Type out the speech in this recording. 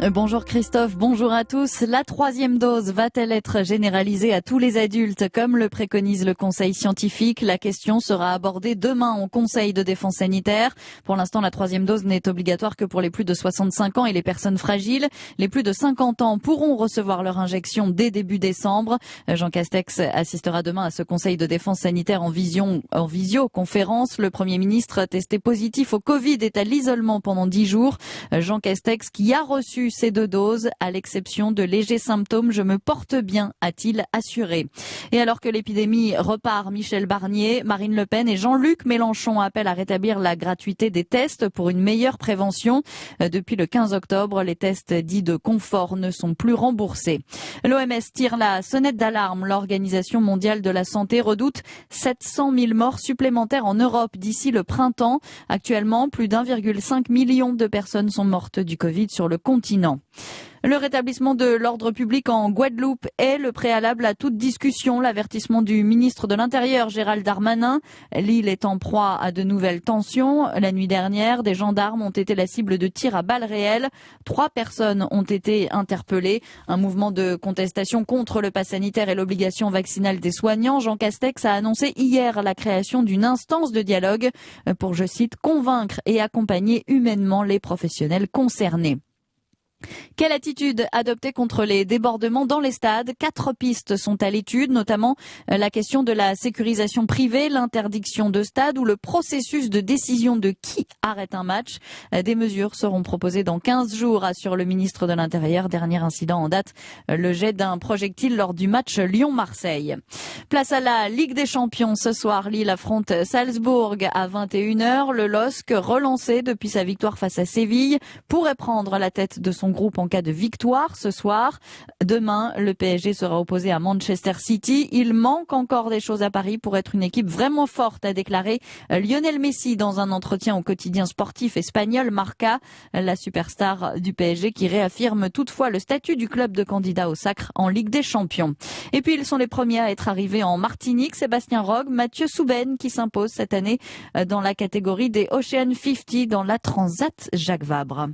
Bonjour Christophe, bonjour à tous. La troisième dose va-t-elle être généralisée à tous les adultes comme le préconise le Conseil scientifique? La question sera abordée demain au Conseil de défense sanitaire. Pour l'instant, la troisième dose n'est obligatoire que pour les plus de 65 ans et les personnes fragiles. Les plus de 50 ans pourront recevoir leur injection dès début décembre. Jean Castex assistera demain à ce Conseil de défense sanitaire en visioconférence. Le Premier ministre testé positif au Covid est à l'isolement pendant 10 jours. Jean Castex qui a reçu ces 2 doses, à l'exception de légers symptômes, je me porte bien, a-t-il assuré. Et alors que l'épidémie repart, Michel Barnier, Marine Le Pen et Jean-Luc Mélenchon appellent à rétablir la gratuité des tests pour une meilleure prévention. Depuis le 15 octobre, les tests dits de confort ne sont plus remboursés. L'OMS tire la sonnette d'alarme. L'Organisation mondiale de la santé redoute 700 000 morts supplémentaires en Europe d'ici le printemps. Actuellement, plus d'1,5 million de personnes sont mortes du Covid sur le continent. Le rétablissement de l'ordre public en Guadeloupe est le préalable à toute discussion. L'avertissement du ministre de l'Intérieur, Gérald Darmanin. L'île est en proie à de nouvelles tensions. La nuit dernière, des gendarmes ont été la cible de tirs à balles réelles. 3 personnes ont été interpellées. Un mouvement de contestation contre le pass sanitaire et l'obligation vaccinale des soignants. Jean Castex a annoncé hier la création d'une instance de dialogue pour, je cite, convaincre et accompagner humainement les professionnels concernés. Quelle attitude adopter contre les débordements dans les stades? 4 pistes sont à l'étude, notamment la question de la sécurisation privée, l'interdiction de stade ou le processus de décision de qui arrête un match. Des mesures seront proposées dans 15 jours, assure le ministre de l'Intérieur. Dernier incident en date, le jet d'un projectile lors du match Lyon-Marseille. Place à la Ligue des Champions. Ce soir, Lille affronte Salzbourg à 21h. Le LOSC, relancé depuis sa victoire face à Séville, pourrait prendre la tête de son groupe en cas de victoire ce soir. Demain, le PSG sera opposé à Manchester City. Il manque encore des choses à Paris pour être une équipe vraiment forte, a déclaré Lionel Messi dans un entretien au quotidien sportif espagnol Marca, la superstar du PSG qui réaffirme toutefois le statut du club de candidat au sacre en Ligue des Champions. Et puis ils sont les premiers à être arrivés en Martinique. Sébastien Rogue, Mathieu Souben qui s'impose cette année dans la catégorie des Ocean 50 dans la Transat Jacques Vabre.